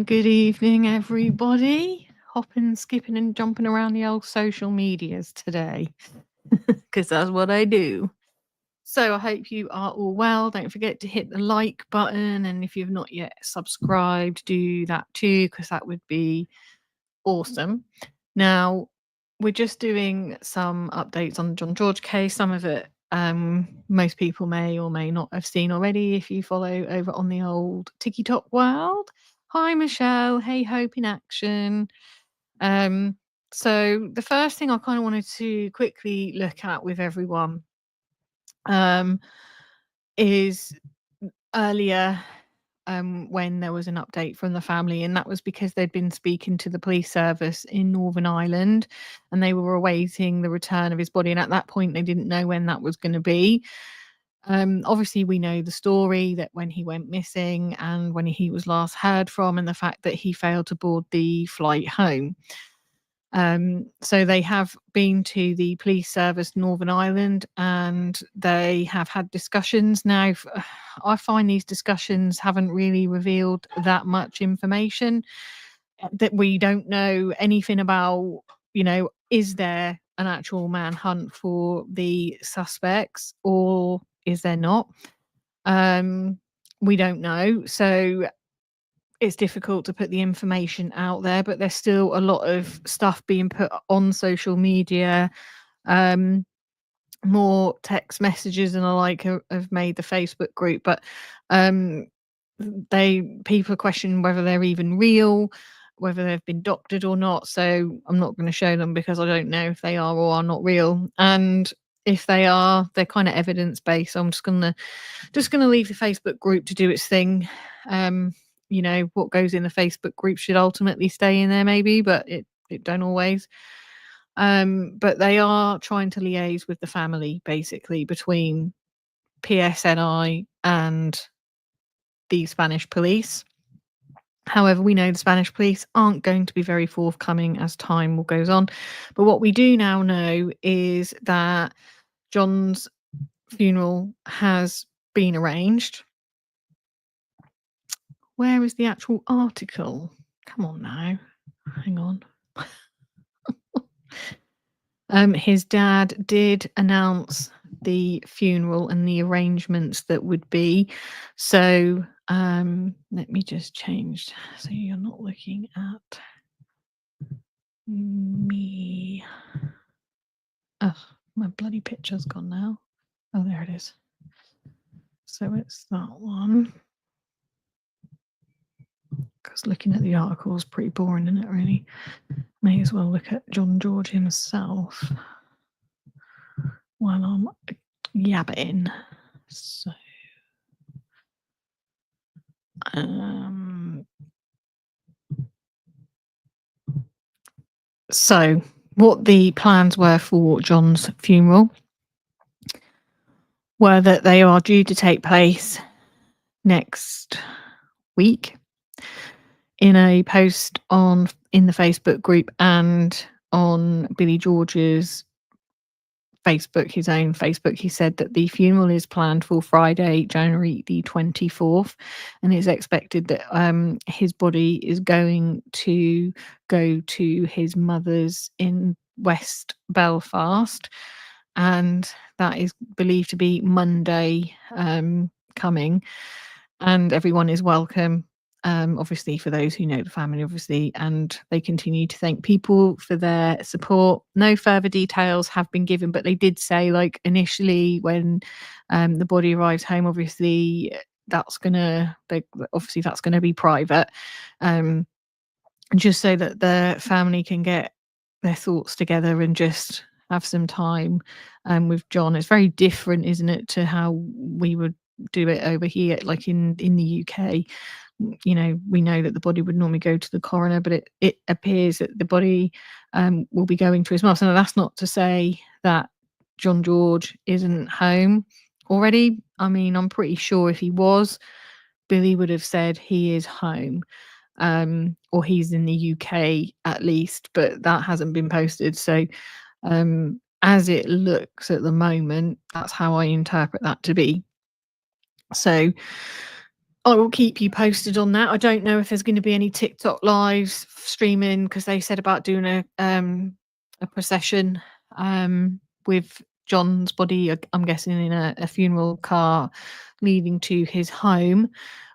And good evening, everybody. Hopping, skipping, and jumping around the old social medias today, because that's what I do. So I hope you are all well. Don't forget to hit the like button, and if you've not yet subscribed, do that too, because that would be awesome. Now, we're just doing some updates on the John George case. Some of it most people may or may not have seen already if you follow over on the old TikTok world. Hi, Michelle. Hey, Hope in action. So the first thing I kind of wanted to quickly look at with everyone is earlier when there was an update from the family, and that was because they'd been speaking to the police service in Northern Ireland and they were awaiting the return of his body, and at that point they didn't know when that was going to be. Obviously we know the story, that when he went missing and when he was last heard from, and the fact that he failed to board the flight home. So they have been to the police service Northern Ireland and they have had discussions. Now, I find these discussions haven't really revealed that much information, that we don't know anything about, is there an actual manhunt for the suspects or is there not? We don't know. So it's difficult to put the information out there, but there's still a lot of stuff being put on social media. More text messages and the like have made the Facebook group, but people are questioning whether they're even real, whether they've been doctored or not. So I'm not going to show them because I don't know if they are or are not real. And if they are, they're kind of evidence based. So I'm just gonna leave the Facebook group to do its thing. What goes in the Facebook group should ultimately stay in there maybe, but it don't always. But they are trying to liaise with the family, basically, between PSNI and the Spanish police. However, we know the Spanish police aren't going to be very forthcoming as time goes on. But what we do now know is that John's funeral has been arranged. Where is the actual article? Come on now. Hang on. His dad did announce the funeral and the arrangements that would be. So let me just change so you're not looking at me. Oh, my bloody picture's gone now. Oh, there it is. So it's that one. Because looking at the article is pretty boring, isn't it, really? May as well look at John George himself while I'm yabbing. So what the plans were for John's funeral were that they are due to take place next week. In a post in the Facebook group and on Billy George's Facebook, his own Facebook, he said that the funeral is planned for Friday, January the 24th, and it's expected that his body is going to go to his mother's in West Belfast, and that is believed to be Monday coming, and everyone is welcome. Obviously, for those who know the family, obviously, and they continue to thank people for their support. No further details have been given, but they did say, like, initially when the body arrives home, obviously that's gonna be private, just so that the family can get their thoughts together and just have some time with John. It's very different, isn't it, to how we would do it over here, like in the UK. We know that the body would normally go to the coroner, but it appears that the body will be going to his mum. So that's not to say that John George isn't home already. I mean, I'm pretty sure if he was, Billy would have said he is home, or he's in the UK at least, but that hasn't been posted. So as it looks at the moment, that's how I interpret that to be. So I will keep you posted on that. I don't know if there's going to be any TikTok lives streaming because they said about doing a procession with John's body. I'm guessing in a funeral car leading to his home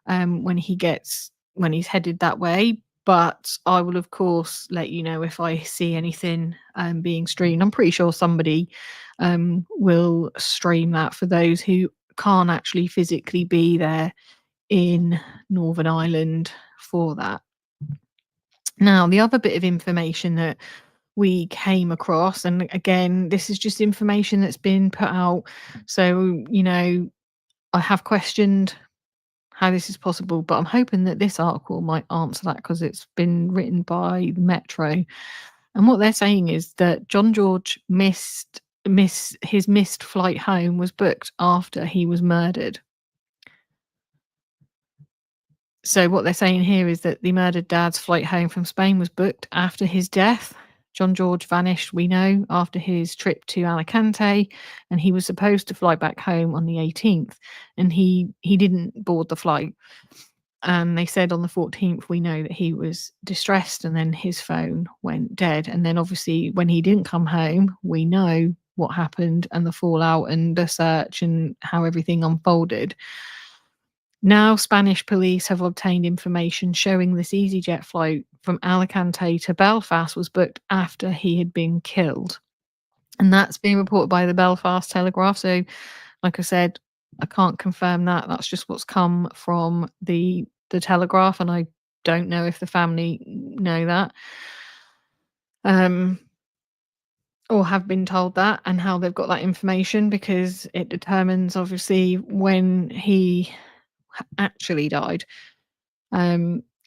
when he's headed that way. But I will of course let you know if I see anything being streamed. I'm pretty sure somebody will stream that for those who can't actually physically be there in Northern Ireland for that. Now, the other bit of information that we came across, and again, this is just information that's been put out. So, I have questioned how this is possible, but I'm hoping that this article might answer that because it's been written by Metro. And what they're saying is that John George his missed flight home was booked after he was murdered. So what they're saying here is that the murdered dad's flight home from Spain was booked after his death. John George vanished, we know, after his trip to Alicante, and he was supposed to fly back home on the 18th, and he didn't board the flight. And they said on the 14th, we know that he was distressed, and then his phone went dead. And then obviously, when he didn't come home, we know what happened and the fallout and the search and how everything unfolded. Now, Spanish police have obtained information showing this EasyJet flight from Alicante to Belfast was booked after he had been killed. And that's being reported by the Belfast Telegraph. So, like I said, I can't confirm that. That's just what's come from the Telegraph, and I don't know if the family know that. Or have been told that, and how they've got that information, because it determines obviously when he actually died.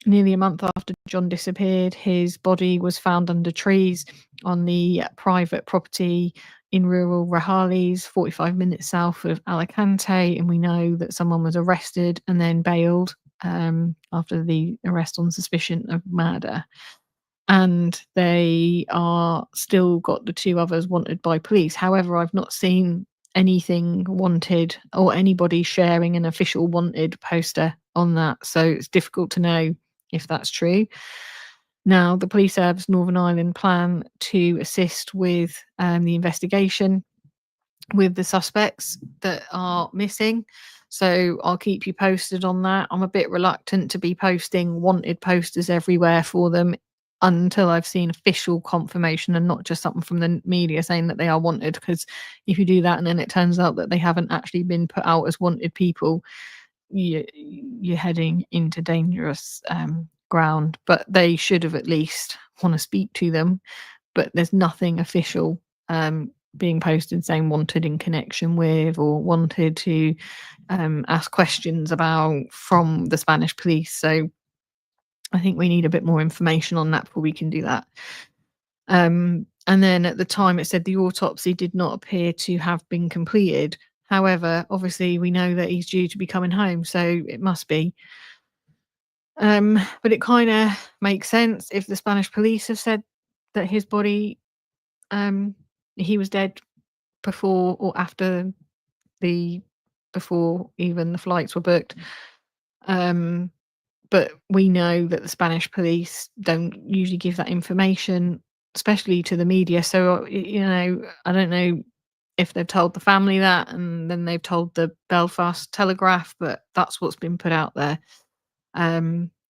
Nearly a month after John disappeared, his body was found under trees on the private property in rural Rajales, 45 minutes south of Alicante. And we know that someone was arrested and then bailed after the arrest on suspicion of murder. And they are still got the two others wanted by police. However, I've not seen anything wanted or anybody sharing an official wanted poster on that. So it's difficult to know if that's true. Now, the Police Service Northern Ireland plan to assist with the investigation with the suspects that are missing. So I'll keep you posted on that. I'm a bit reluctant to be posting wanted posters everywhere for them until I've seen official confirmation and not just something from the media saying that they are wanted. Because if you do that and then it turns out that they haven't actually been put out as wanted people, you're heading into dangerous ground. But they should have at least want to speak to them. But there's nothing official being posted saying wanted in connection with or wanted to ask questions about from the Spanish police. So I think we need a bit more information on that before we can do that. And then at the time it said the autopsy did not appear to have been completed. However, obviously we know that he's due to be coming home, so it must be. But it kind of makes sense if the Spanish police have said that his body, he was dead before or after before even the flights were booked. But we know that the Spanish police don't usually give that information, especially to the media. So, I don't know if they've told the family that and then they've told the Belfast Telegraph, but that's what's been put out there.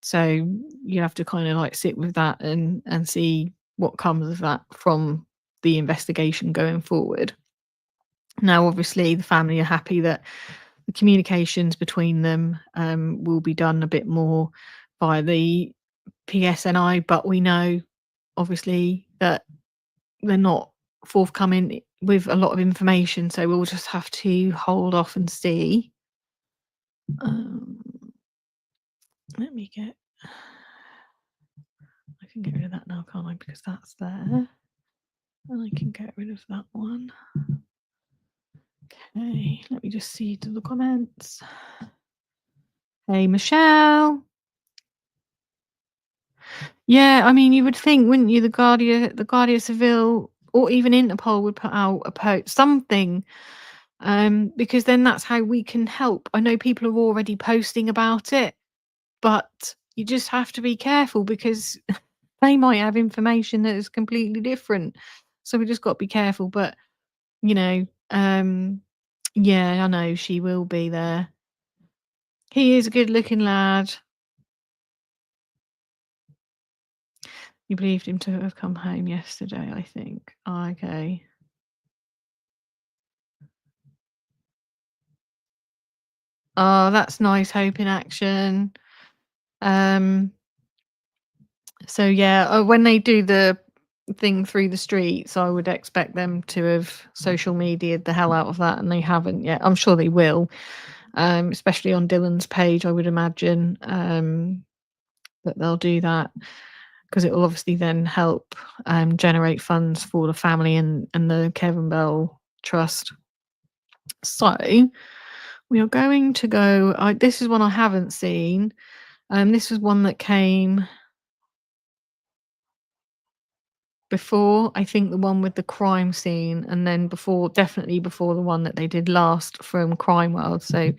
So you have to kind of like sit with that and see what comes of that from the investigation going forward. Now, obviously, the family are happy that the communications between them will be done a bit more by the PSNI, but we know, obviously, that they're not forthcoming with a lot of information, so we'll just have to hold off and see. Um, let me get. I can get rid of that now, can't I? Because that's there. And I can get rid of that one. Okay, let me just see to the comments. Hey, Michelle. Yeah, I mean, you would think, wouldn't you, the Guardia Civil, or even Interpol would put out a post, something because then that's how we can help. I know people are already posting about it, but you just have to be careful because they might have information that is completely different. So we just got to be careful. But, yeah, I know she will be there. He is a good-looking lad. You believed him to have come home yesterday, I think. Okay. Oh, that's nice. Hope in action. So yeah, when they do the thing through the streets, I would expect them to have social media'd the hell out of that, and they haven't yet. I'm sure they will, especially on Dylan's page, I would imagine that they'll do that because it will obviously then help generate funds for the family and the Kevin Bell Trust. So we are going to go. This is one I haven't seen. This was one that came before, I think the one with the crime scene, and then definitely before the one that they did last from Crime World. So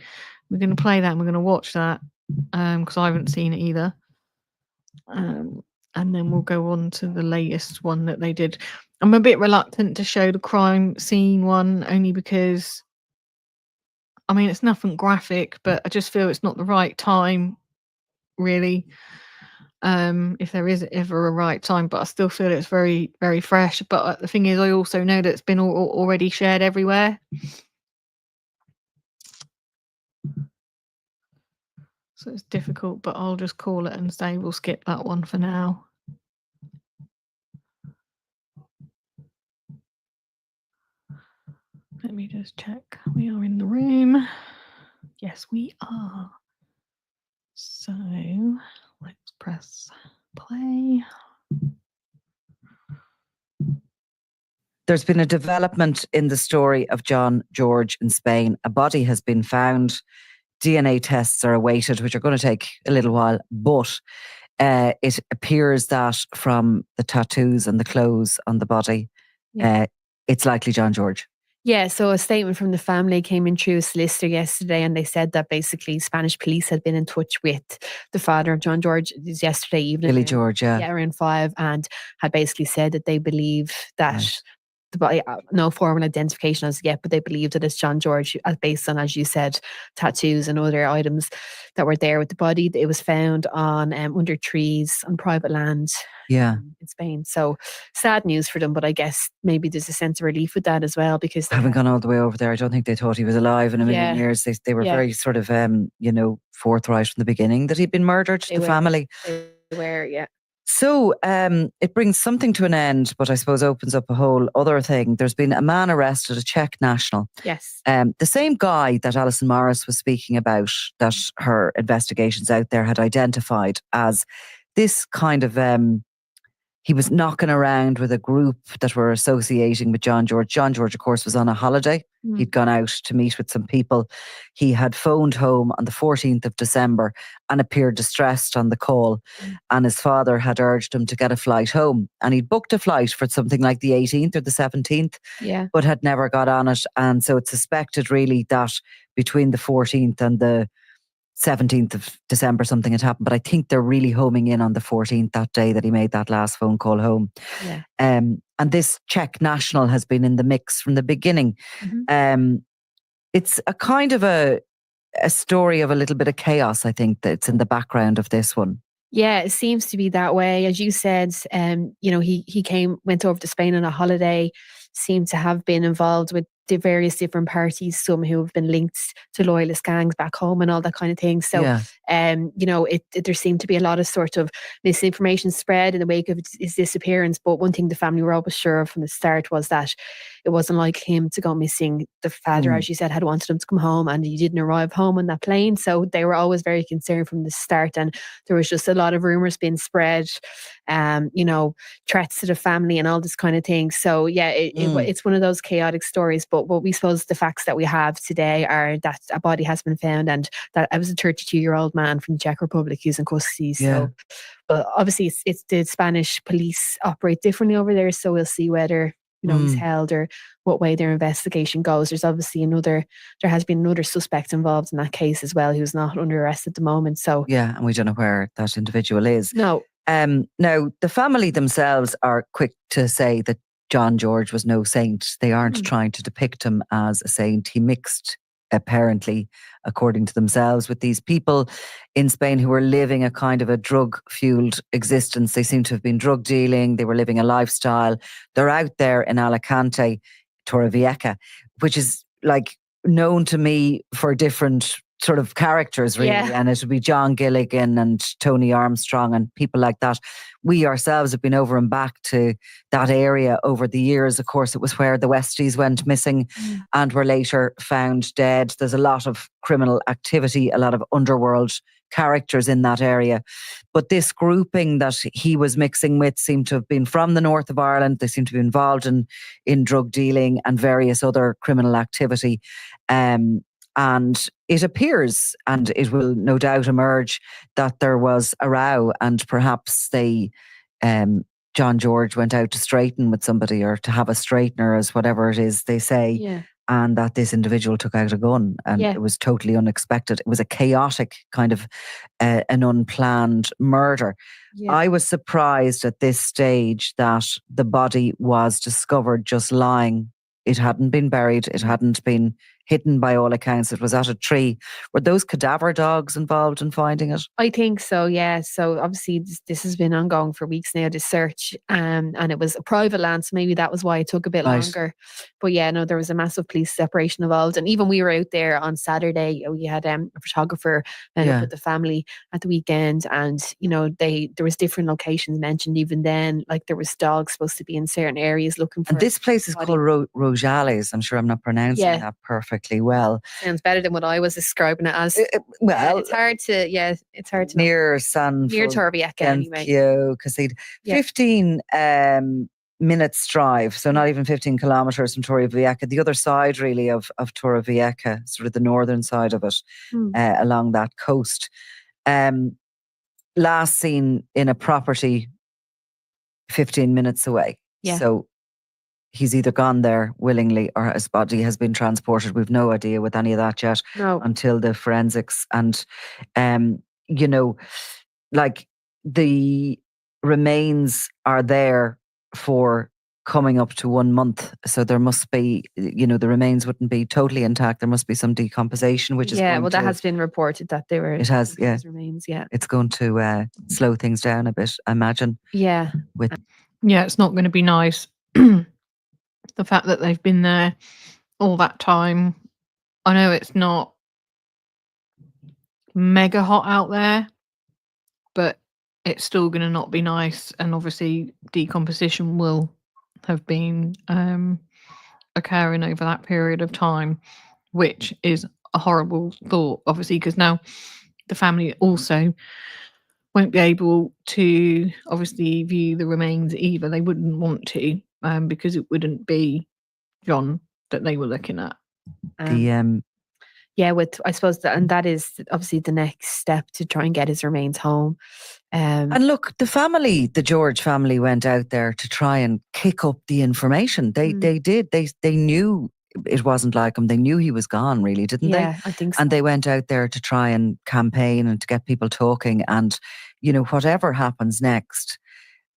we're going to play that and we're going to watch that because I haven't seen it either. And then we'll go on to the latest one that they did. I'm a bit reluctant to show the crime scene one only because, I mean, it's nothing graphic, but I just feel it's not the right time, really. If there is ever a right time, but I still feel it's very, very fresh. But the thing is, I also know that it's been already shared everywhere. So it's difficult, but I'll just call it and say we'll skip that one for now. Let me just check. We are in the room. Yes, we are. So let's press play. There's been a development in the story of John George in Spain. A body has been found. DNA tests are awaited, which are going to take a little while, but it appears that from the tattoos and the clothes on the body, it's likely John George. Yeah, so a statement from the family came in through a solicitor yesterday, and they said that basically Spanish police had been in touch with the father of John George yesterday evening. Billy George, yeah. Yeah, around 5, and had basically said that they believe that the body, no formal identification as yet, but they believe that it's John George, based on, as you said, tattoos and other items that were there with the body. It was found on under trees on private land. Yeah. In Spain. So sad news for them, but I guess maybe there's a sense of relief with that as well, because they haven't gone all the way over there. I don't think they thought he was alive in a million years. They were very sort of, forthright from the beginning that he'd been murdered, the family. They were, yeah. So it brings something to an end, but I suppose opens up a whole other thing. There's been a man arrested, a Czech national. Yes. The same guy that Alison Morris was speaking about, that her investigations out there had identified as this kind of... he was knocking around with a group that were associating with John George. John George, of course, was on a holiday. He'd gone out to meet with some people. He had phoned home on the 14th of December and appeared distressed on the call. And his father had urged him to get a flight home. And he'd booked a flight for something like the 18th or the 17th, but had never got on it. And so it's suspected really that between the 14th and the 17th of December something had happened, but I think they're really homing in on the 14th, that day that he made that last phone call home. Yeah. And this Czech national has been in the mix from the beginning. It's a kind of a story of a little bit of chaos, I think, that's in the background of this one. Yeah, it seems to be that way. As you said, he went over to Spain on a holiday, seemed to have been involved with the various different parties, some who have been linked to loyalist gangs back home and all that kind of thing. So, there seemed to be a lot of sort of misinformation spread in the wake of his disappearance. But one thing the family were always sure of from the start was that it wasn't like him to go missing. The father, as you said, had wanted him to come home, and he didn't arrive home on that plane. So they were always very concerned from the start. And there was just a lot of rumors being spread, threats to the family and all this kind of thing. So it's one of those chaotic stories. But what we suppose the facts that we have today are that a body has been found, and that I was a 32-year-old man from the Czech Republic who's in custody. So, but obviously it's the Spanish police operate differently over there. So we'll see whether he's held, or what way their investigation goes. There has been another suspect involved in that case as well, who's not under arrest at the moment. So yeah, and we don't know where that individual is. No. Now, the family themselves are quick to say that John George was no saint. They aren't trying to depict him as a saint. He mixed, apparently, according to themselves, with these people in Spain who were living a kind of a drug-fueled existence. They seem to have been drug dealing. They were living a lifestyle. They're out there in Alicante, Torrevieja, which is like known to me for different sort of characters, really. Yeah. And it would be John Gilligan and Tony Armstrong and people like that. We ourselves have been over and back to that area over the years. Of course, it was where the Westies went missing and were later found dead. There's a lot of criminal activity, a lot of underworld characters in that area. But this grouping that he was mixing with seemed to have been from the north of Ireland. They seem to be involved in drug dealing and various other criminal activity. And it appears, and it will no doubt emerge, that there was a row, and perhaps John George went out to straighten with somebody, or to have a straightener, as whatever it is they say, and that this individual took out a gun, and it was totally unexpected. It was a chaotic kind of an unplanned murder. Yeah. I was surprised at this stage that the body was discovered just lying. It hadn't been buried. It hadn't been hidden by all accounts. It was at a tree. Were those cadaver dogs involved in finding it? I think so, yeah. So obviously this has been ongoing for weeks now, this search. And it was a private land, so maybe that was why it took a bit longer. But yeah, no, there was a massive police separation involved. And even we were out there on Saturday. We had a photographer up with the family at the weekend. And, there was different locations mentioned even then. Like there was dogs supposed to be in certain areas looking for. And this place is called Rojales. I'm sure I'm not pronouncing that perfectly well. Sounds better than what I was describing it as. Well, it's hard to near Torrevieja anyway. Because 15 minutes drive, so not even 15 kilometers from Torrevieja. The other side, really, of Torrevieja, sort of the northern side of it, along that coast. Last seen in a property 15 minutes away. Yeah. So he's either gone there willingly or his body has been transported. We've no idea with any of that yet until the forensics. And, like the remains are there for coming up to 1 month. So there must be, the remains wouldn't be totally intact. There must be some decomposition, which is that has been reported that they were. It has, remains, It's going to slow things down a bit, I imagine. Yeah. It's not going to be nice. The fact that they've been there all that time. I know it's not mega hot out there, but it's still going to not be nice. And obviously decomposition will have been occurring over that period of time, which is a horrible thought, obviously, because now the family also won't be able to obviously view the remains either. They wouldn't want to, because it wouldn't be John that they were looking at. I suppose that is obviously the next step, to try and get his remains home. And look, the George family went out there to try and kick up the information. They did. They knew it wasn't like him. They knew he was gone, really, didn't they? Yeah, I think so. And they went out there to try and campaign and to get people talking. And, whatever happens next,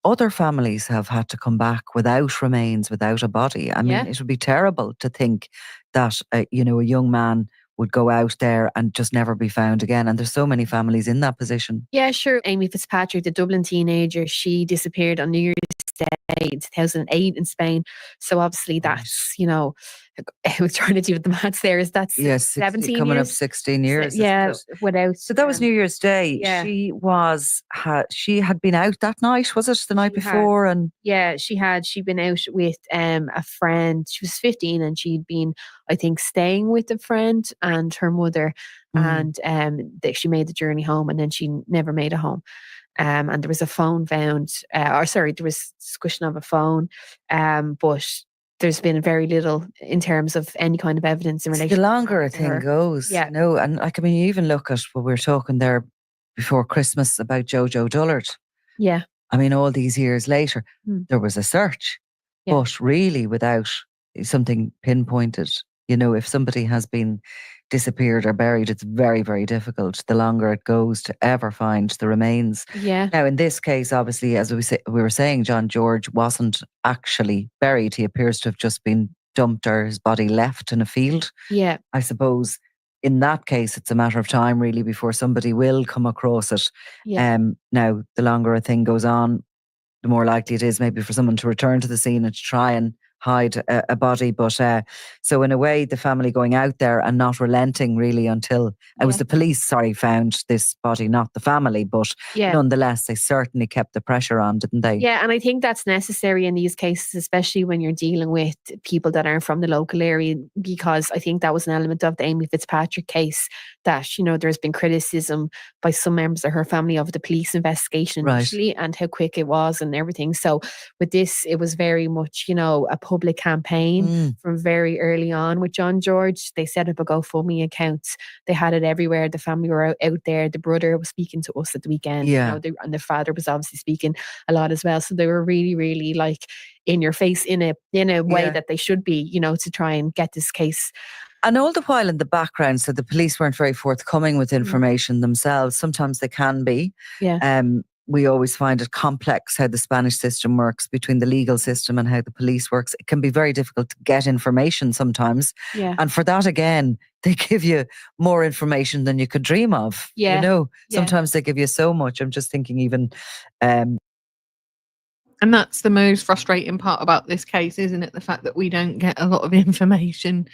other families have had to come back without remains, without a body. I mean, it would be terrible to think that, a young man would go out there and just never be found again. And there's so many families in that position. Yeah, sure. Amy Fitzpatrick, the Dublin teenager, she disappeared on New Year's Day 2008 in Spain. So obviously that's, I was trying to do the maths there. Is that 17 coming years? up 16 years. Without. So that was New Year's Day. Yeah. She had been out that night, was it, the night before? And she'd been out with a friend. She was 15 and she'd been, I think, staying with a friend and her mother. And she made the journey home, and then she never made it home. And there was a phone found, there was discussion of a phone, but there's been very little in terms of any kind of evidence in relation. The longer a thing goes, and you even look at what we were talking there before Christmas about Jojo Dullard. Yeah. I mean, all these years later, there was a search. Yeah. but really without something pinpointed. If somebody has been disappeared or buried, it's very, very difficult the longer it goes to ever find the remains. Yeah. Now, in this case, obviously, as we were saying, John George wasn't actually buried. He appears to have just been dumped or his body left in a field. Yeah. I suppose in that case, it's a matter of time really before somebody will come across it. Yeah. Now, the longer a thing goes on, the more likely it is maybe for someone to return to the scene and to try and hide a body. But so in a way, the family going out there and not relenting really until it was Yeah. the police, found this body, not the family. But Yeah. nonetheless, they certainly kept the pressure on, didn't they? Yeah, and I think that's necessary in these cases, especially when you're dealing with people that aren't from the local area, because I think that was an element of the Amy Fitzpatrick case that, there's been criticism by some members of her family of the police investigation Right. initially and how quick it was and everything. So with this, it was very much, a public campaign from very early on with John George. They set up a GoFundMe account. They had it everywhere. The family were out there. The brother was speaking to us at the weekend, Yeah. And the father was obviously speaking a lot as well. So they were really, really like in your face in a way that they should be, to try and get this case. And all the while in the background, so the police weren't very forthcoming with information themselves. Sometimes they can be. Yeah. We always find it complex how the Spanish system works between the legal system and how the police works. It can be very difficult to get information sometimes. Yeah. And for that, again, they give you more information than you could dream of. Yeah. Sometimes they give you so much. I'm just thinking even... And that's the most frustrating part about this case, isn't it? The fact that we don't get a lot of information.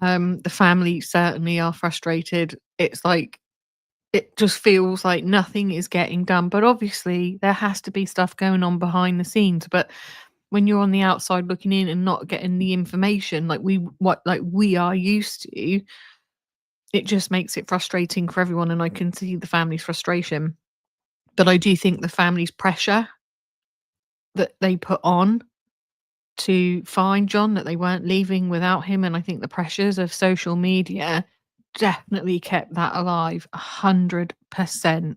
The family certainly are frustrated. It's like, it just feels like nothing is getting done. But obviously there has to be stuff going on behind the scenes. But when you're on the outside looking in and not getting the information like we are used to, it just makes it frustrating for everyone. And I can see the family's frustration. But I do think the family's pressure that they put on to find John, that they weren't leaving without him, and I think the pressures of social media definitely kept that alive 100%.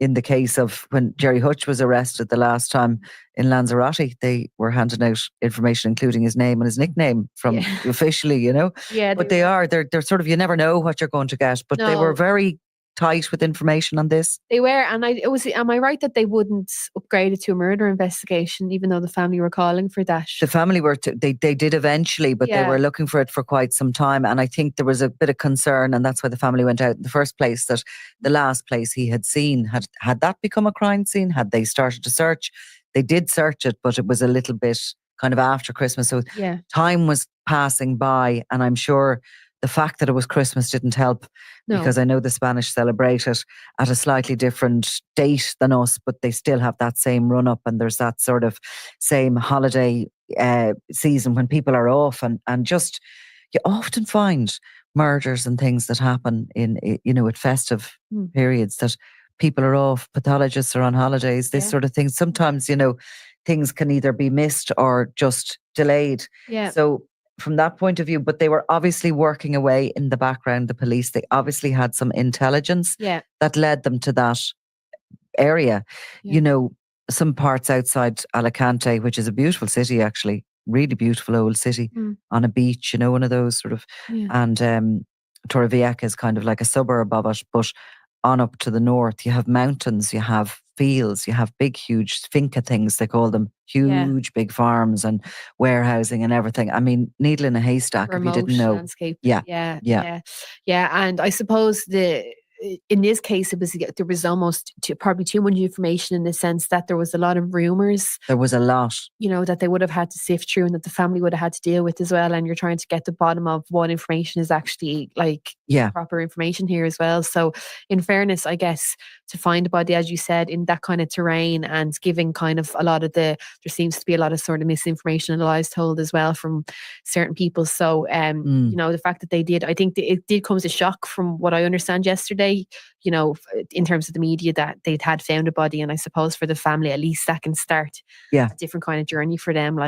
In the case of when Jerry Hutch was arrested the last time in Lanzarote, they were handing out information, including his name and his nickname from officially, Yeah, but they're sort of, you never know what you're going to get, but they were very tight with information on this. They were, and am I right that they wouldn't upgrade it to a murder investigation, even though the family were calling for that? The family they did eventually, but they were looking for it for quite some time. And I think there was a bit of concern, and that's why the family went out in the first place, that the last place he had seen, had that become a crime scene? Had they started to search? They did search it, but it was a little bit kind of after Christmas. So time was passing by, and I'm sure the fact that it was Christmas didn't help, because I know the Spanish celebrate it at a slightly different date than us, but they still have that same run up, and there's that sort of same holiday season when people are off, and just you often find murders and things that happen in at festive periods, that people are off, pathologists are on holidays, this sort of thing. Sometimes things can either be missed or just delayed. So from that point of view, but they were obviously working away in the background, the police. They obviously had some intelligence that led them to that area. Some parts outside Alicante, which is a beautiful city, actually, really beautiful old city on a beach, one of those sort of, and Torrevieja is kind of like a suburb of it, but on up to the north, you have mountains, you have fields, you have big, huge finca things, they call them, huge, big farms and warehousing and everything. I mean, needle in a haystack, remote if you didn't know. landscape. Yeah. And I suppose in this case, there was almost probably too much information, in the sense that there was a lot of rumors. There was a lot, that they would have had to sift through, and that the family would have had to deal with as well. And you're trying to get the bottom of what information is actually proper information here as well. So in fairness, I guess, to find a body, as you said, in that kind of terrain, and giving kind of a lot of there seems to be a lot of sort of misinformation and lies told as well from certain people. So, the fact that they did, I think it did come as a shock from what I understand yesterday, in terms of the media, that they'd had found a body. And I suppose for the family, at least that can start a different kind of journey for them,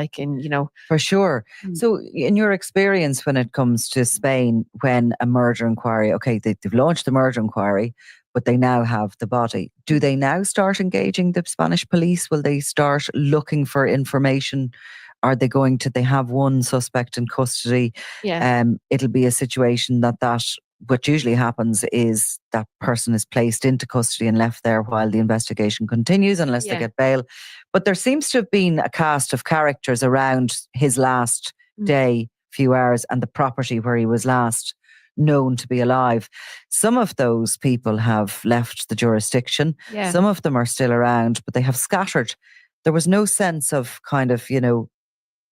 For sure. So in your experience, when it comes to Spain, when a murder inquiry, okay, they've launched the murder inquiry, but they now have the body. Do they now start engaging the Spanish police? Will they start looking for information? Are they going to, they have one suspect in custody? Yeah. It'll be a situation that what usually happens is that person is placed into custody and left there while the investigation continues, unless they get bail. But there seems to have been a cast of characters around his last day, few hours, and the property where he was last known to be alive. Some of those people have left the jurisdiction. Yeah. Some of them are still around, but they have scattered. There was no sense of kind of,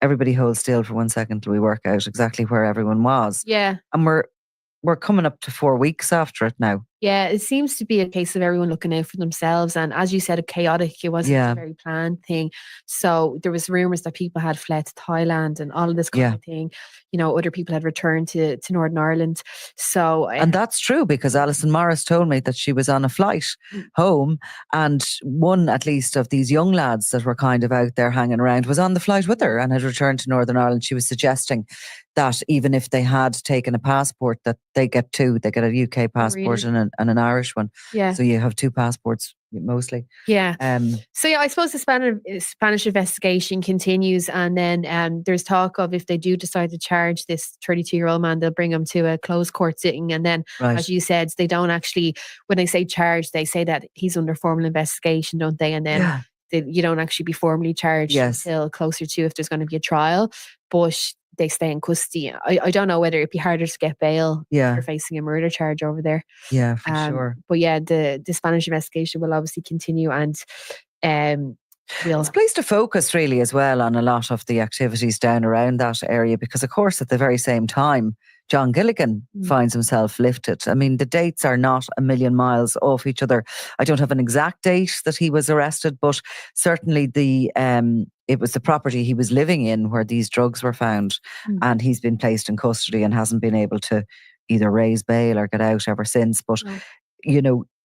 everybody hold still for 1 second till we work out exactly where everyone was. Yeah. And we're coming up to 4 weeks after it now. Yeah, it seems to be a case of everyone looking out for themselves. And as you said, a chaotic, it wasn't a very planned thing. So there was rumours that people had fled to Thailand and all of this kind of thing. Other people had returned to Northern Ireland. So and that's true, because Alison Morris told me that she was on a flight home, and one at least of these young lads that were kind of out there hanging around was on the flight with her and had returned to Northern Ireland. She was suggesting that even if they had taken a passport, that they get a UK passport and an Irish one. Yeah. So you have 2 passports mostly. Yeah. So I suppose the Spanish investigation continues, and then there's talk of, if they do decide to charge this 32-year-old man, they'll bring him to a closed court sitting. And then, as you said, they don't actually, when they say charge, they say that he's under formal investigation, don't they? And then you don't actually be formally charged until closer to, if there's going to be a trial. But they stay in custody. I don't know whether it'd be harder to get bail if you're facing a murder charge over there. Yeah, for sure. But yeah, the Spanish investigation will obviously continue, and it's a place to focus really as well on a lot of the activities down around that area, because of course at the very same time John Gilligan finds himself lifted. I mean, the dates are not a million miles off each other. I don't have an exact date that he was arrested, but certainly it was the property he was living in where these drugs were found, and he's been placed in custody and hasn't been able to either raise bail or get out ever since. But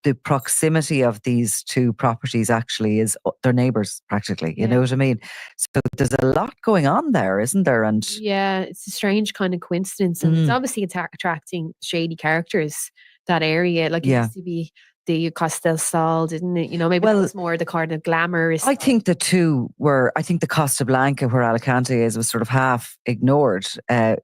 the proximity of these 2 properties actually is their neighbours practically. You know what I mean? So there's a lot going on there, isn't there? And it's a strange kind of coincidence, and it's obviously attracting shady characters, that area. Like it used to be the Costa del Sol, didn't it? Maybe that was more the kind of glamorous. I think the 2 were, I think the Costa Blanca, where Alicante is, was sort of half ignored. I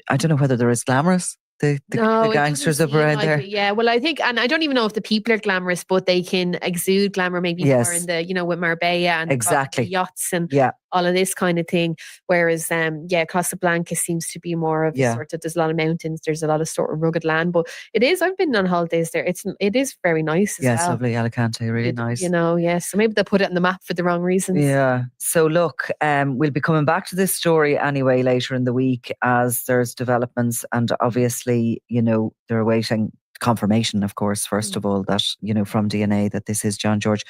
don't know whether they're as glamorous. The gangsters up around there. Yeah, well, I think, and I don't even know if the people are glamorous, but they can exude glamour maybe more in the, with Marbella and the yachts and all of this kind of thing. Whereas, Casablanca seems to be more of sort of, there's a lot of mountains, there's a lot of sort of rugged land, but I've been on holidays there. It is very nice as well. Yes, lovely, Alicante, really nice. So maybe they put it on the map for the wrong reasons. Yeah. So look, we'll be coming back to this story anyway later in the week as there's developments, and obviously, they're awaiting confirmation, of course, first of all, that, from DNA that this is John George.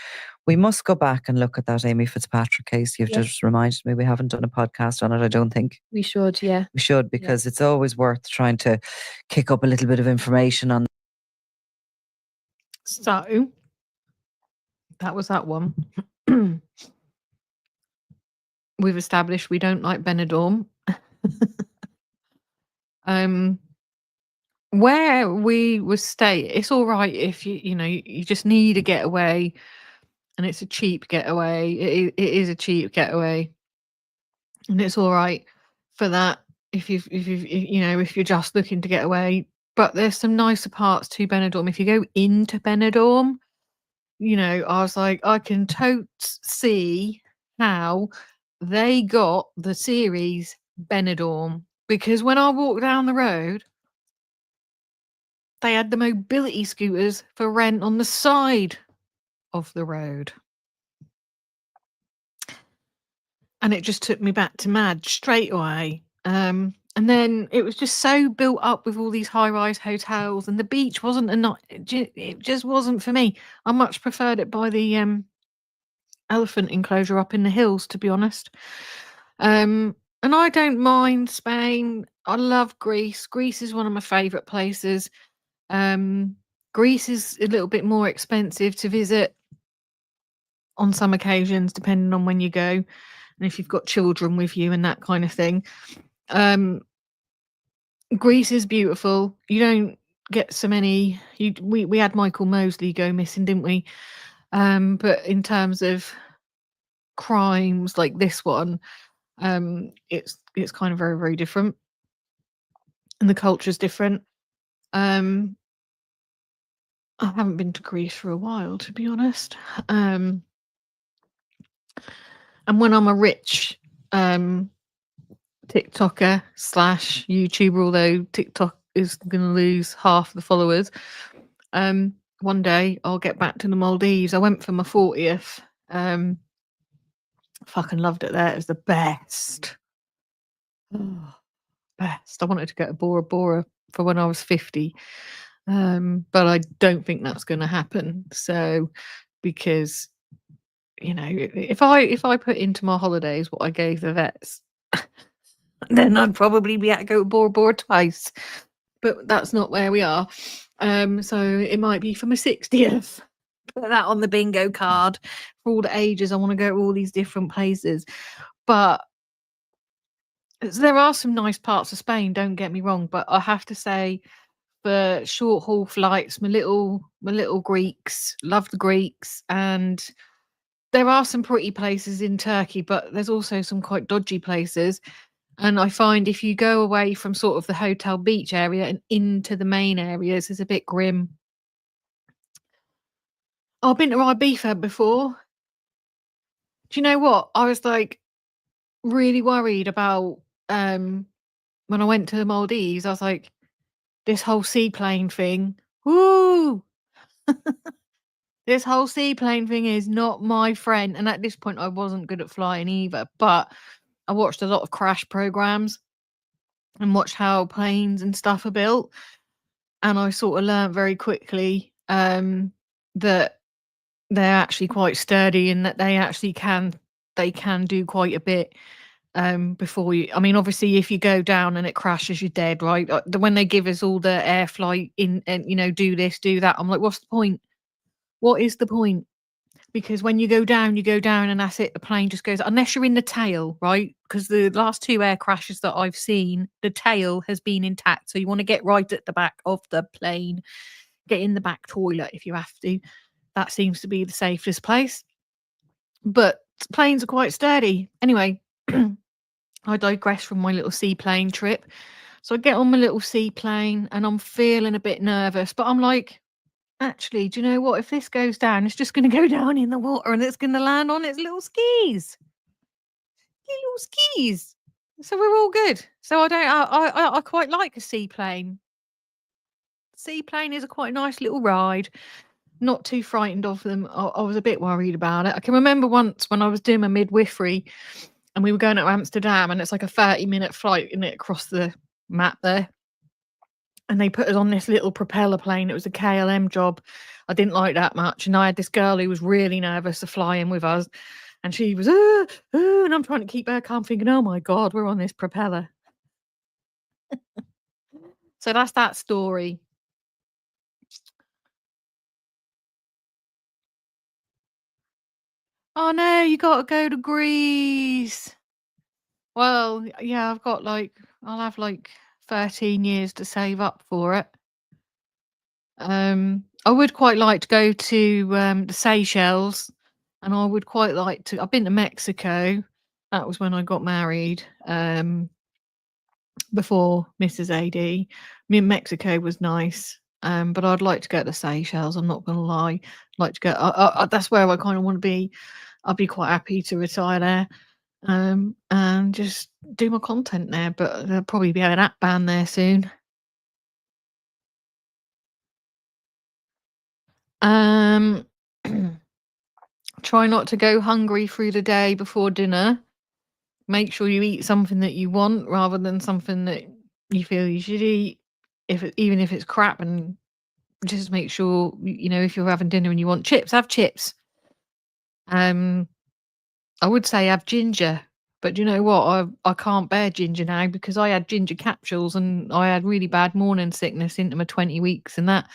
We must go back and look at that Amy Fitzpatrick case. You've just reminded me, we haven't done a podcast on it, I don't think. We should, yeah. We should, because it's always worth trying to kick up a little bit of information on. So, that was that one. We've established we don't like Benidorm. Where we would stay, it's all right if you just need a getaway, and it's a cheap getaway. It is a cheap getaway, and it's all right for that if you're just looking to get away. But there's some nicer parts to Benidorm. If you go into Benidorm, I was like, I can totes see how they got the series Benidorm, because when I walked down the road, they had the mobility scooters for rent on the side of the road. And it just took me back to Madge straight away. And then it was just so built up with all these high-rise hotels, and the beach wasn't it just wasn't for me. I much preferred it by the elephant enclosure up in the hills, to be honest. And I don't mind Spain. I love Greece. Greece is one of my favourite places. Greece is a little bit more expensive to visit on some occasions, depending on when you go and if you've got children with you and that kind of thing. Greece is beautiful. You don't get so many. We had Michael Mosley go missing, didn't we? But in terms of crimes like this one, it's kind of very, very different, and the culture's different. I haven't been to Greece for a while, to be honest. And when I'm a rich TikToker slash YouTuber, although TikTok is going to lose half the followers, one day I'll get back to the Maldives. I went for my 40th. Fucking loved it there. It was the best. Best. I wanted to go to Bora Bora for when I was 50. But I don't think that's going to happen. So, because if I put into my holidays what I gave the vets, then I'd probably be able to go to Bora Bora twice. But that's not where we are. So it might be for my 60th. Put that on the bingo card for all the ages. I want to go to all these different places. But there are some nice parts of Spain, don't get me wrong. But I have to say, for short haul flights, my little Greeks, love the Greeks, and there are some pretty places in Turkey, but there's also some quite dodgy places. And I find if you go away from sort of the hotel beach area and into the main areas, it's a bit grim. I've been to Ibiza before. Do you know what? I was like really worried about when I went to the Maldives. I was like, this whole seaplane thing. Woo! This whole seaplane thing is not my friend. And at this point, I wasn't good at flying either. But I watched a lot of crash programs and watched how planes and stuff are built. And I sort of learned very quickly that they're actually quite sturdy and that they can do quite a bit before you. I mean, obviously, if you go down and it crashes, you're dead, right? When they give us all the air flight in and do this, do that, I'm like, what's the point? What is the point? Because when you go down, and that's it. The plane just goes, unless you're in the tail, right? Because the last 2 air crashes that I've seen, the tail has been intact. So you want to get right at the back of the plane, get in the back toilet if you have to. That seems to be the safest place. But planes are quite sturdy. Anyway, I digress from my little seaplane trip. So I get on my little seaplane and I'm feeling a bit nervous, but I'm like, actually, do you know what? If this goes down, it's just going to go down in the water and it's going to land on its little skis. Little skis. So we're all good. So I quite like a seaplane. Seaplane is a quite nice little ride. Not too frightened of them. I was a bit worried about it. I can remember once when I was doing my midwifery and we were going to Amsterdam and it's like a 30-minute flight in it across the map there. And they put us on this little propeller plane. It was a KLM job. I didn't like that much. And I had this girl who was really nervous to fly in with us. And she was, and I'm trying to keep her calm, thinking, oh my God, we're on this propeller. So that's that story. Oh no, you got to go to Greece. Well, yeah, I'll have like 13 years to save up for it. I would quite like to go to the Seychelles, and I would quite like to. I've been to Mexico. That was when I got married. Before Mrs. AD, Mexico was nice. But I'd like to go to the Seychelles. I'm not going to lie. I'd like to go. That's where I kind of want to be. I'd be quite happy to retire there. And just do my content there. But there'll probably be an app ban there soon. Try not to go hungry through the day before dinner. Make sure you eat something that you want rather than something that you feel you should eat. Even if it's crap, and just make sure if you're having dinner and you want chips, have chips. I would say have ginger, but you know what? I can't bear ginger now because I had ginger capsules and I had really bad morning sickness into my 20 weeks and that.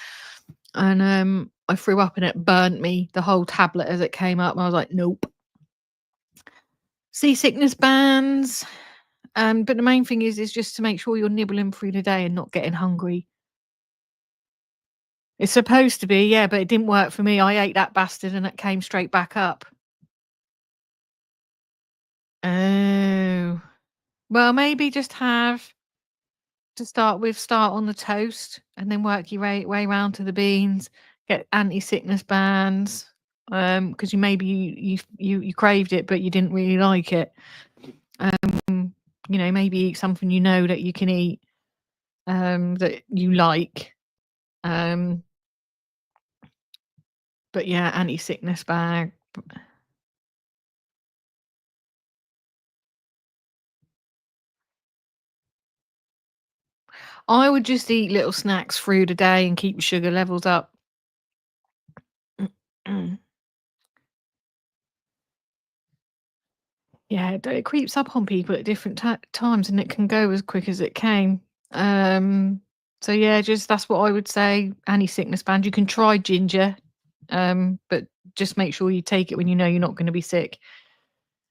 And I threw up and it burnt me, the whole tablet as it came up. And I was like, nope. Seasickness bans. But the main thing is just to make sure you're nibbling through the day and not getting hungry. It's supposed to be, yeah, but it didn't work for me. I ate that bastard and it came straight back up. Oh. Well, maybe just start on the toast and then work your way round to the beans. Get anti-sickness bands, because you craved it, but you didn't really like it. Maybe eat something that you can eat, that you like. But yeah, anti-sickness bag. I would just eat little snacks through the day and keep your sugar levels up. Yeah, it creeps up on people at different times, and it can go as quick as it came. So yeah, that's what I would say. Anti-sickness band. You can try ginger, but just make sure you take it when you know you're not going to be sick.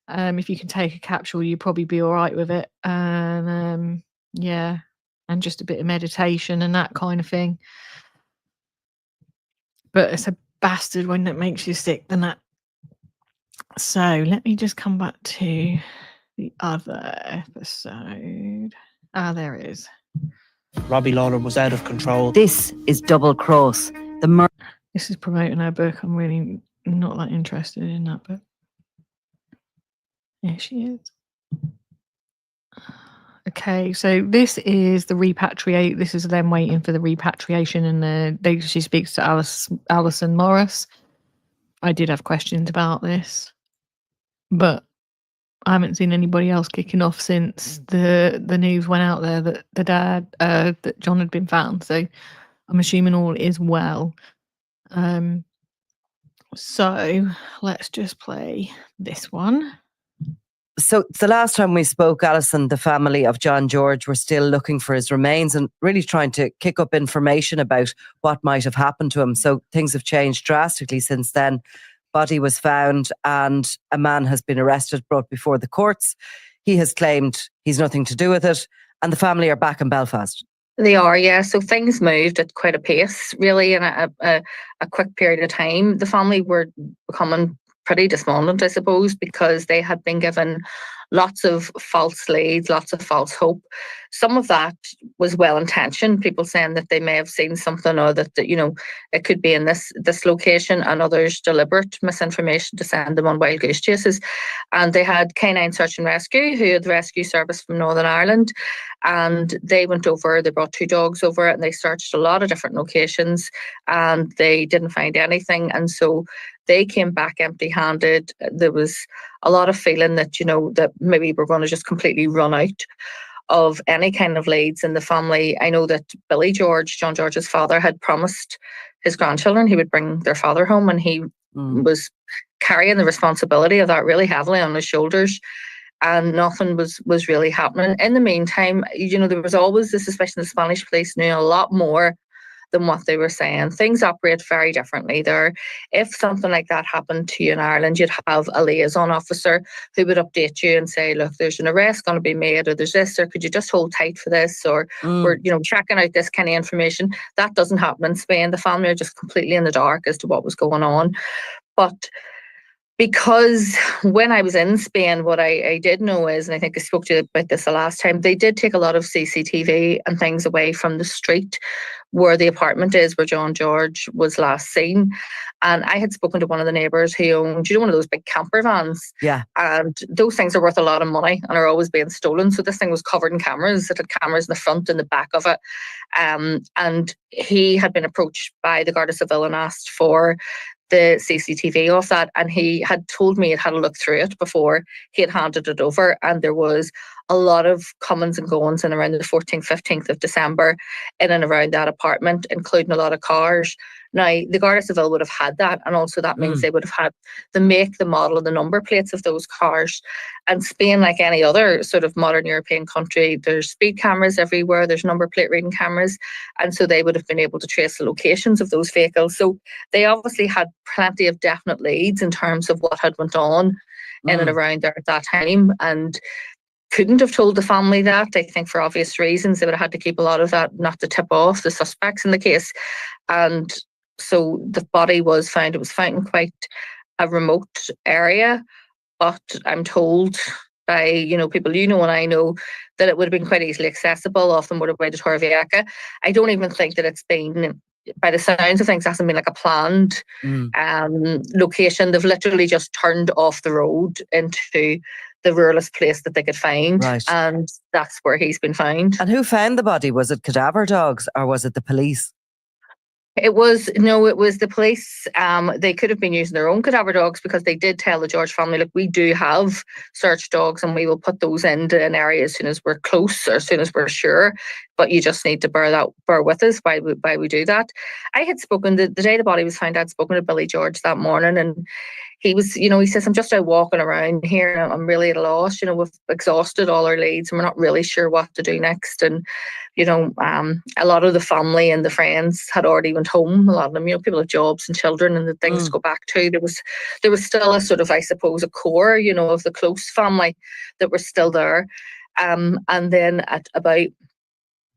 If you can take a capsule, you'll probably be all right with it. And yeah, and just a bit of meditation and that kind of thing. But it's a bastard when it makes you sick than that. So let me just come back to the other episode. There it is. Robbie Lawler was out of control. This is Double Cross. This is promoting her book. I'm really not that interested in that book. Yeah, she is. Okay, so this is the repatriate. This is them waiting for the repatriation, and she speaks to Alison Morris. I did have questions about this, but I haven't seen anybody else kicking off since the news went out there that the dad, that John had been found. So I'm assuming all is well. So let's just play this one. So the last time we spoke, Alison, the family of John George were still looking for his remains and really trying to kick up information about what might have happened to him. So things have changed drastically since then. Body was found and a man has been arrested, brought before the courts. He has claimed he's nothing to do with it, and the family are back in Belfast. They are, yeah. So things moved at quite a pace, really, in a quick period of time. The family were becoming pretty despondent, I suppose, because they had been given lots of false leads, lots of false hope. Some of that was well-intentioned, people saying that they may have seen something, or that it could be in this location, and others deliberate misinformation to send them on wild goose chases. And they had Canine Search and Rescue, who had the rescue service from Northern Ireland, and they went over, they brought 2 dogs over, and they searched a lot of different locations, and they didn't find anything. And so they came back empty-handed. There was a lot of feeling that, that maybe we're going to just completely run out of any kind of leads in the family. I know that Billy George, John George's father, had promised his grandchildren he would bring their father home, and he was carrying the responsibility of that really heavily on his shoulders, and nothing was really happening. In the meantime, there was always the suspicion the Spanish police knew a lot more than what they were saying. Things operate very differently there. If something like that happened to you in Ireland, you'd have a liaison officer who would update you and say, look, there's an arrest going to be made, or there's this, or could you just hold tight for this, or we're checking out this kind of information. That doesn't happen in Spain. The family are just completely in the dark as to what was going on. But because when I was in Spain, what I did know is, and I think I spoke to you about this the last time, they did take a lot of CCTV and things away from the street where the apartment is, where John George was last seen. And I had spoken to one of the neighbours who owned, one of those big camper vans. Yeah. And those things are worth a lot of money and are always being stolen. So this thing was covered in cameras. It had cameras in the front and the back of it. And he had been approached by the Garda Civil and asked for the CCTV off that, and he had told me he'd had a look through it before he had handed it over, and there was a lot of comings and goings in around the 14th, 15th of December in and around that apartment, including a lot of cars. Now, the Garda Civil would have had that, and also that means they would have had the make, the model, and the number plates of those cars. And Spain, like any other sort of modern European country, there's speed cameras everywhere, there's number plate reading cameras, and so they would have been able to trace the locations of those vehicles. So they obviously had plenty of definite leads in terms of what had went on in and around there at that time. And couldn't have told the family that. I think for obvious reasons, they would have had to keep a lot of that not to tip off the suspects in the case. And so the body was found. It was found in quite a remote area, but I'm told by people and I know that it would have been quite easily accessible off the motorway to Torrevieja. I don't even think that it's been, by the sounds of things, it hasn't been like a planned location. They've literally just turned off the road into the ruralest place that they could find, Right. and that's where he's been found. And who found the body? Was it cadaver dogs or was it the police? It was the police. They could have been using their own cadaver dogs, because they did tell the George family, look, we do have search dogs and we will put those into an area as soon as we're close or as soon as we're sure. But you just need to bear with us while we do that. I had spoken the day the body was found. I'd spoken to Billy George that morning, and he was, he says, I'm just out walking around here and I'm really at a loss. We've exhausted all our leads and we're not really sure what to do next. And a lot of the family and the friends had already went home. A lot of them, people have jobs and children and the things to go back to. There was still a sort of, I suppose, a core, of the close family that were still there. And then at about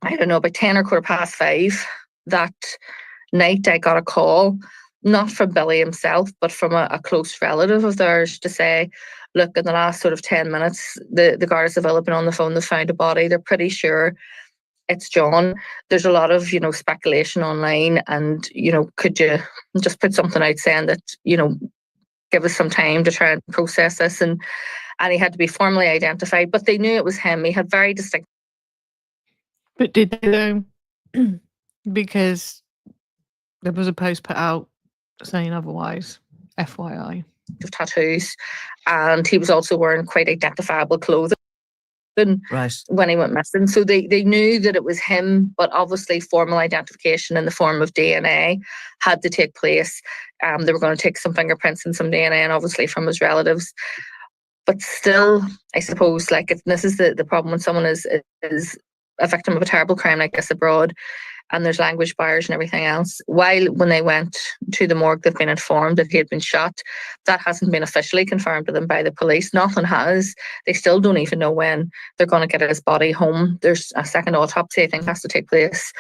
10 or 5:15 that night, I got a call, not from Billy himself, but from a close relative of theirs, to say, look, in the last sort of 10 minutes, the Gardas have all been on the phone, they found a body. They're pretty sure it's John. There's a lot of, speculation online, and, could you just put something out saying that, give us some time to try and process this. And he had to be formally identified, but they knew it was him. He had very distinct. But did they though? Because there was a post put out saying otherwise, FYI. Of tattoos, and he was also wearing quite identifiable clothing. Right. When he went missing. So they knew that it was him, but obviously formal identification in the form of DNA had to take place. They were going to take some fingerprints and some DNA, and obviously from his relatives. But still, I suppose, this is the problem when someone is a victim of a terrible crime like this abroad, and there's language barriers and everything else. While when they went to the morgue, they've been informed that he had been shot. That hasn't been officially confirmed to them by the police. Nothing has. They still don't even know when they're going to get his body home. There's a second autopsy, I think, has to take place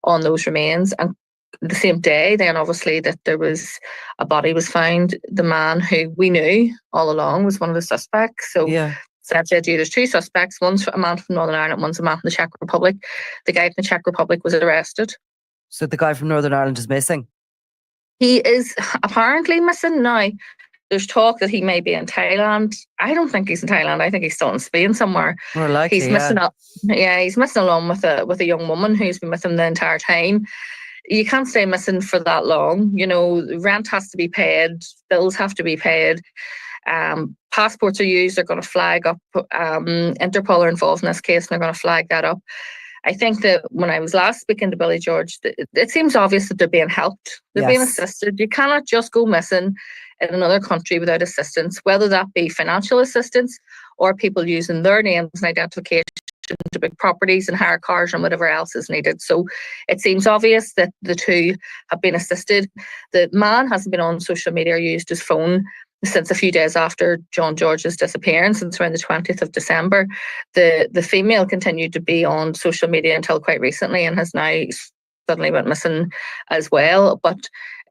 on those remains. And the same day, then obviously, that there was a body was found. The man who we knew all along was one of the suspects. So yeah. Said you, there's two suspects. One's a man from Northern Ireland, one's a man from the Czech Republic. The guy from the Czech Republic was arrested. So the guy from Northern Ireland is missing? He is apparently missing now. There's talk that he may be in Thailand. I don't think he's in Thailand. I think he's still in Spain somewhere. More likely, he's missing he's missing along with a young woman who's been with him the entire time. You can't stay missing for that long. Rent has to be paid, bills have to be paid. Passports are used, they're going to flag up. Interpol are involved in this case, and they're going to flag that up. I think that when I was last speaking to Billy George, it seems obvious that they're being helped. They're being assisted. You cannot just go missing in another country without assistance, whether that be financial assistance or people using their names and identification to big properties and hire cars and whatever else is needed. So it seems obvious that the two have been assisted. The man hasn't been on social media or used his phone since a few days after John George's disappearance, since around the 20th of December. The female continued to be on social media until quite recently, and has now suddenly went missing as well. But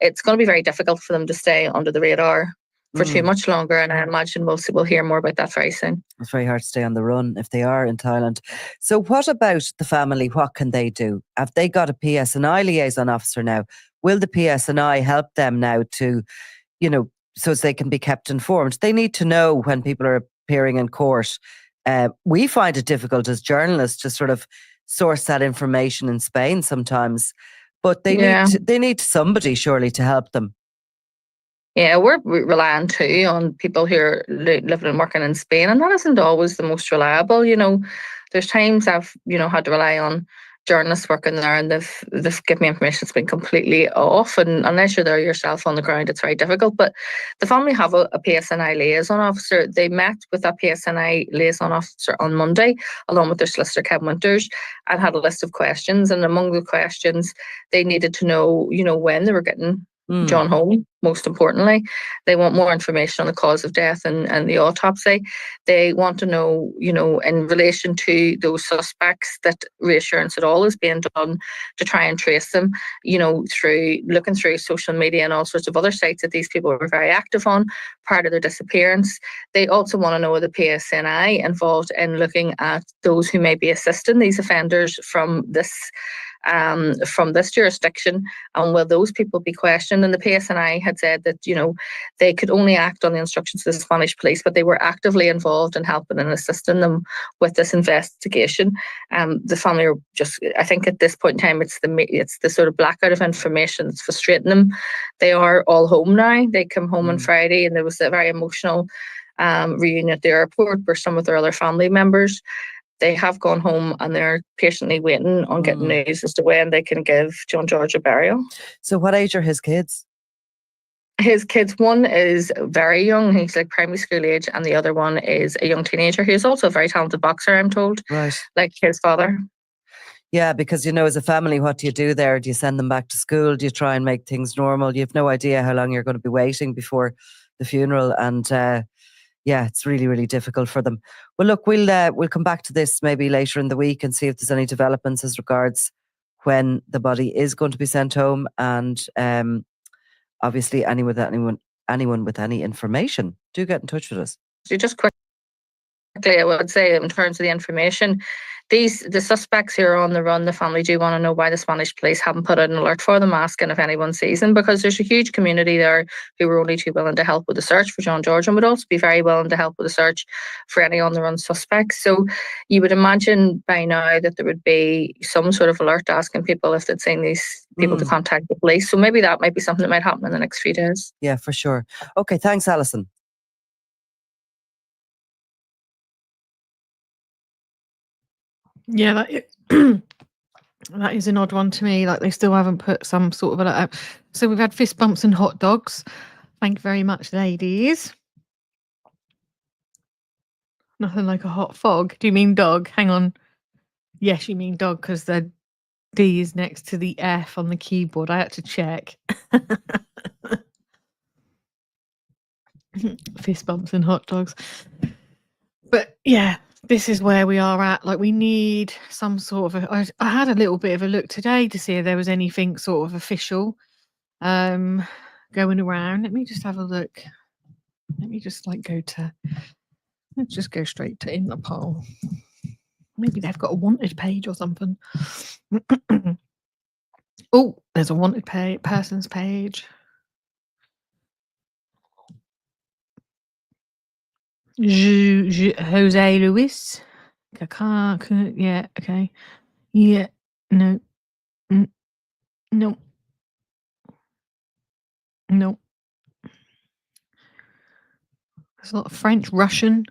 it's going to be very difficult for them to stay under the radar for too much longer, and I imagine we'll hear more about that very soon. It's very hard to stay on the run if they are in Thailand. So what about the family? What can they do? Have they got a PSNI liaison officer now? Will the PSNI help them now to, so as they can be kept informed? They need to know when people are appearing in court. We find it difficult as journalists to sort of source that information in Spain sometimes, but they need somebody surely to help them. Yeah, we're relying too on people who are living and working in Spain, and that isn't always the most reliable. There's times I've had to rely on journalists working there, and they've given me information that's been completely off. And unless you're there yourself on the ground, it's very difficult. But the family have a PSNI liaison officer. They met with that PSNI liaison officer on Monday, along with their solicitor Kevin Winters, and had a list of questions. And among the questions, they needed to know, when they were getting John home, most importantly. They want more information on the cause of death and the autopsy. They want to know, in relation to those suspects, that reassurance at all is being done to try and trace them, through looking through social media and all sorts of other sites that these people were very active on prior to their disappearance. They also want to know the PSNI involved in looking at those who may be assisting these offenders from this jurisdiction, and will those people be questioned? And the PSNI had said that they could only act on the instructions of the Spanish police, but they were actively involved in helping and assisting them with this investigation. The family are just, I think at this point in time, it's the sort of blackout of information that's frustrating them. They are all home now. They come home on Friday, and there was a very emotional reunion at the airport where some of their other family members, they have gone home and they're patiently waiting on getting news as to when they can give John George a burial. So what age are his kids? His kids, one is very young, he's like primary school age, and the other one is a young teenager who's also a very talented boxer, I'm told, Right. like his father. Yeah, because, as a family, what do you do there? Do you send them back to school? Do you try and make things normal? You have no idea how long you're going to be waiting before the funeral. And yeah, it's really, really difficult for them. Well, look, we'll come back to this maybe later in the week and see if there's any developments as regards when the body is going to be sent home. And obviously, anyone with any information, do get in touch with us. So just quickly, I would say, in terms of the information, the suspects who are on the run, the family do want to know why the Spanish police haven't put out an alert for them, asking if anyone sees them, because there's a huge community there who were only too willing to help with the search for John George, and would also be very willing to help with the search for any on the run suspects. So you would imagine by now that there would be some sort of alert asking people if they'd seen these people to contact the police. So maybe that might be something that might happen in the next few days. Yeah, for sure. Okay, thanks, Alison. Yeah, that is an odd one to me. Like, they still haven't put some sort of alert out. So we've had fist bumps and hot dogs. Thank you very much, ladies. Nothing like a hot fog. Do you mean dog? Hang on. Yes, you mean dog, because the D is next to the F on the keyboard. I had to check. Fist bumps and hot dogs. But yeah, this is where we are at. Like, we need some sort of I had a little bit of a look today to see if there was anything sort of official going around. Let me just have a look. Let me just let's just go straight to Interpol. Maybe they've got a wanted page or something. Oh, there's a wanted persons page. Jose Luis. Yeah, okay. Yeah, no. No. No. There's a lot of French, Russian.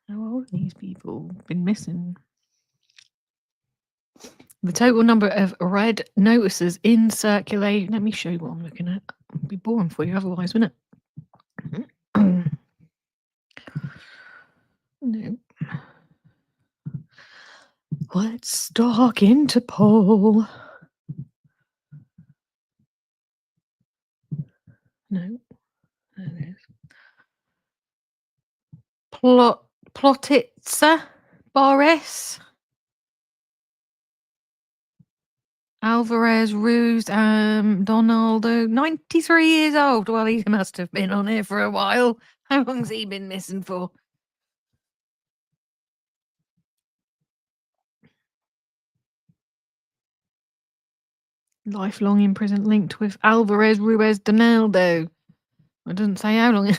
How old have these people been missing? The total number of red notices in circulation. Let me show you what I'm looking at. It'll be boring for you otherwise, wouldn't it? No. Let's stalk Interpol. No. There it is. Plotitza Boris. Alvarez Ruse Donaldo, 93 years old. Well, he must have been on here for a while. How long's he been missing for? Lifelong in prison linked with Alvarez Ruiz Donaldo. It doesn't say how long.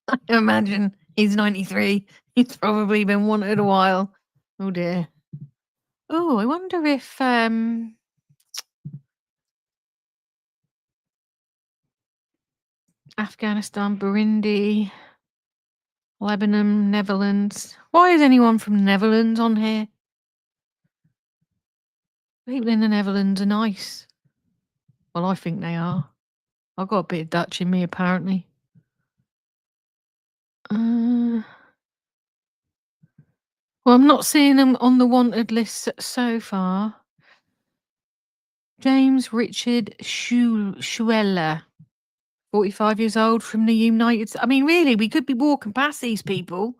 I imagine he's 93. He's probably been wanted a while. Oh dear. Oh, I wonder if Afghanistan, Burundi, Lebanon, Netherlands. Why is anyone from Netherlands on here? People in the Netherlands are nice. Well, I think they are. I've got a bit of Dutch in me, apparently. Well, I'm not seeing them on the wanted list so far. James Richard Schueller, 45 years old, from the United States. I mean, really, we could be walking past these people,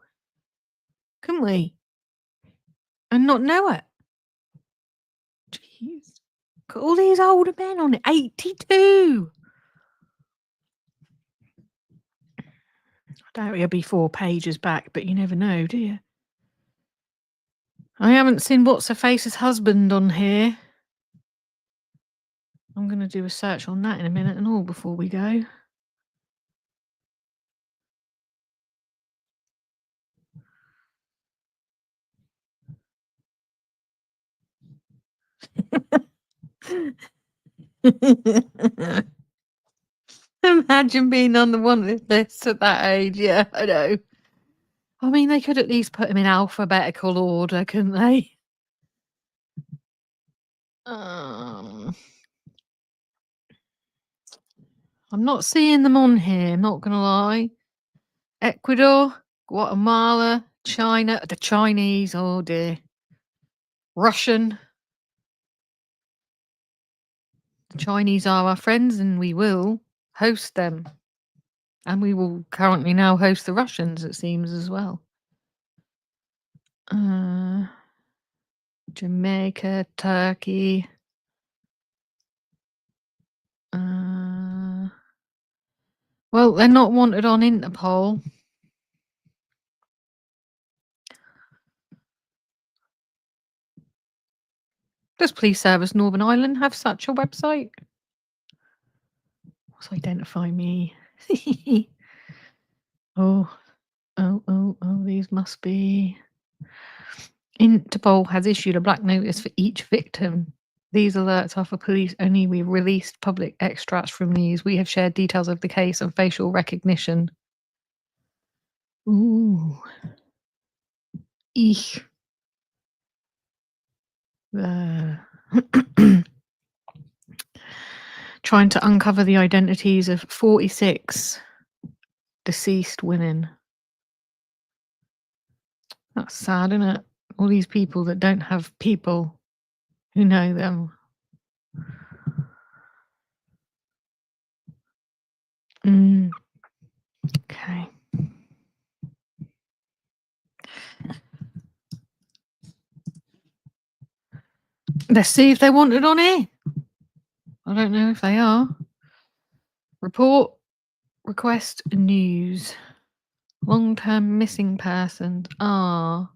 couldn't we? And not know it. Jeez. Got all these older men on it. 82. I doubt he'll be 4 pages back, but you never know, do you? I haven't seen What's Her Face's husband on here. I'm going to do a search on that in a minute and all before we go. Imagine being on the wanted list at that age. Yeah, I know. I mean, they could at least put him in alphabetical order, couldn't they? I'm not seeing them on here, not going to lie. Ecuador, Guatemala, China, the Chinese, oh dear. Russian. The Chinese are our friends and we will host them. And we will currently now host the Russians, it seems, as well. Jamaica, Turkey. Well, they're not wanted on Interpol. Does Police Service Northern Ireland have such a website? Let's identify me. Oh, these must be. Interpol has issued a black notice for each victim. These alerts are for police only. We released public extracts from these. We have shared details of the case and facial recognition. Ooh. Eek. Trying to uncover the identities of 46 deceased women. That's sad, isn't it? All these people that don't have people who know them. Okay. Let's see if they're wanted on here. I don't know if they are. Report, request, news. Long-term missing persons are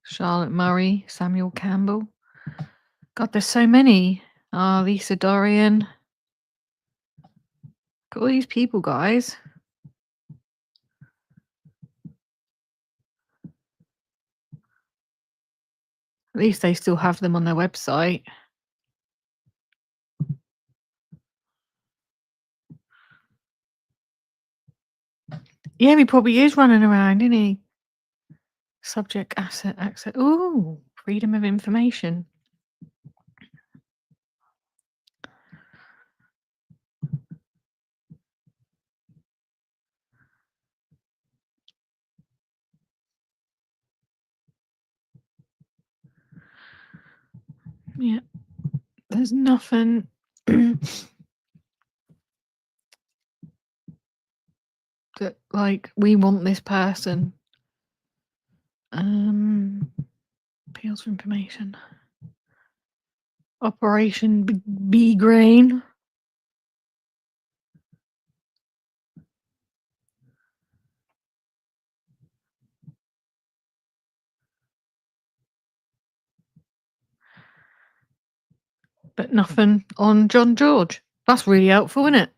Charlotte Murray, Samuel Campbell. God, there's so many. Lisa Dorian. Look at all these people, guys. At least they still have them on their website. Yeah, he probably is running around, isn't he? Subject, asset, access. Ooh, freedom of information. Yeah, there's nothing. That, like, we want this person. Appeals for information. Operation B Grain. But nothing on John George. That's really helpful, isn't it?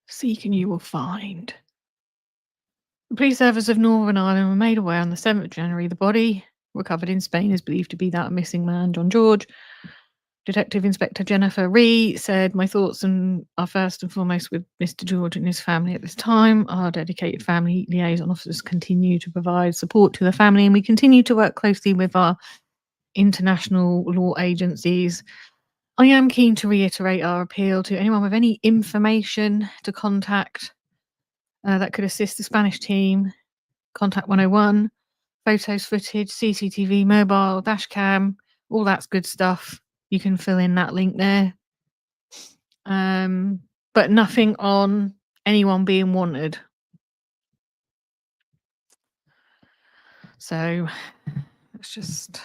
Seek and you will find. The police service of Northern Ireland were made aware on the 7th of January the body recovered in Spain is believed to be that of missing man John George. Detective Inspector Jennifer Ree said, my thoughts are first and foremost with Mr. George and his family at this time. Our dedicated family liaison officers continue to provide support to the family and we continue to work closely with our international law agencies. I am keen to reiterate our appeal to anyone with any information to contact that could assist the Spanish team. Contact 101, photos, footage, CCTV, mobile, dash cam, all that's good stuff. You can fill in that link there. But nothing on anyone being wanted. So let's just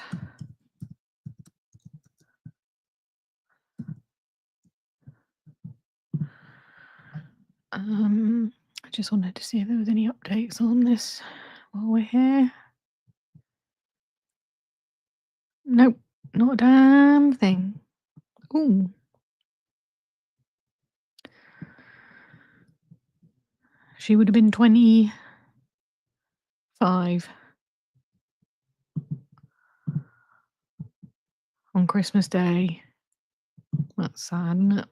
I just wanted to see if there was any updates on this while we're here. Nope, not a damn thing. Ooh. She would have been 25 on Christmas Day. That's sad, isn't it?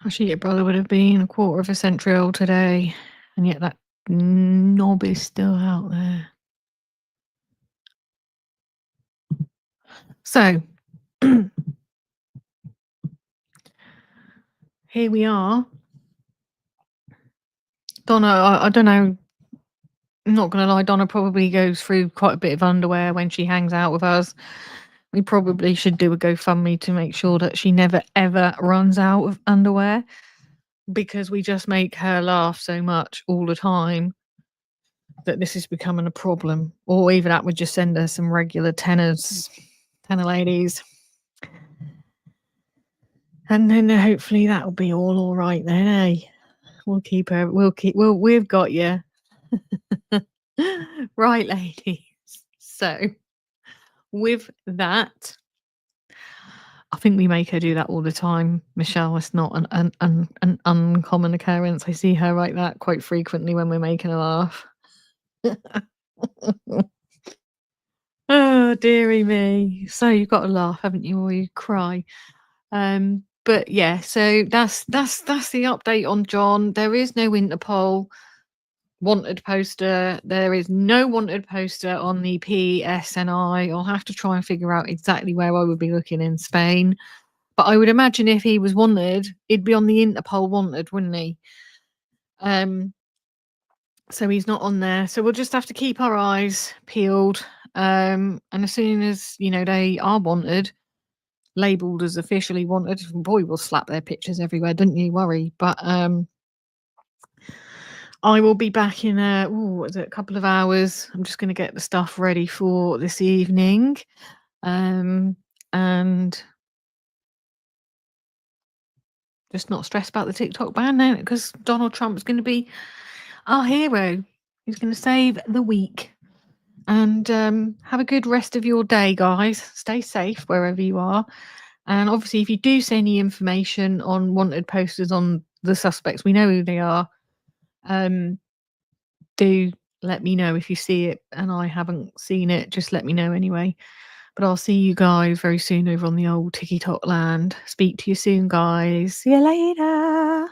Her cheated brother would have been a quarter of a century old today, and yet that knob is still out there. So, here we are. Donna, I don't know. I'm not going to lie, Donna probably goes through quite a bit of underwear when she hangs out with us. We probably should do a GoFundMe to make sure that she never ever runs out of underwear, because we just make her laugh so much all the time that this is becoming a problem. Or even that would just send her some regular tenor ladies. And then hopefully that'll be all right then, eh? We've got you. Right, ladies. So with that, I think we make her do that all the time, Michelle. It's not an uncommon occurrence. I see her like that quite frequently when we're making her laugh. Oh, dearie me. So you've got to laugh, haven't you, or you cry. But yeah, so that's the update on John. There is no Interpol wanted poster. There is no wanted poster on the PSNI. I'll have to try and figure out exactly where I would be looking in Spain. But I would imagine if he was wanted, he'd be on the Interpol wanted, wouldn't he? So he's not on there. So we'll just have to keep our eyes peeled. And as soon as, they are wanted, labelled as officially wanted, boy, we'll slap their pictures everywhere, don't you worry. But I will be back in a couple of hours. I'm just going to get the stuff ready for this evening. And just not stressed about the TikTok ban now, because Donald Trump's going to be our hero. He's going to save the week. And have a good rest of your day, guys. Stay safe wherever you are. And obviously, if you do see any information on wanted posters on the suspects, we know who they are. Do let me know if you see it, and I haven't seen it. Just let me know anyway. But I'll see you guys very soon over on the old TikTok land. Speak to you soon, guys. See you later.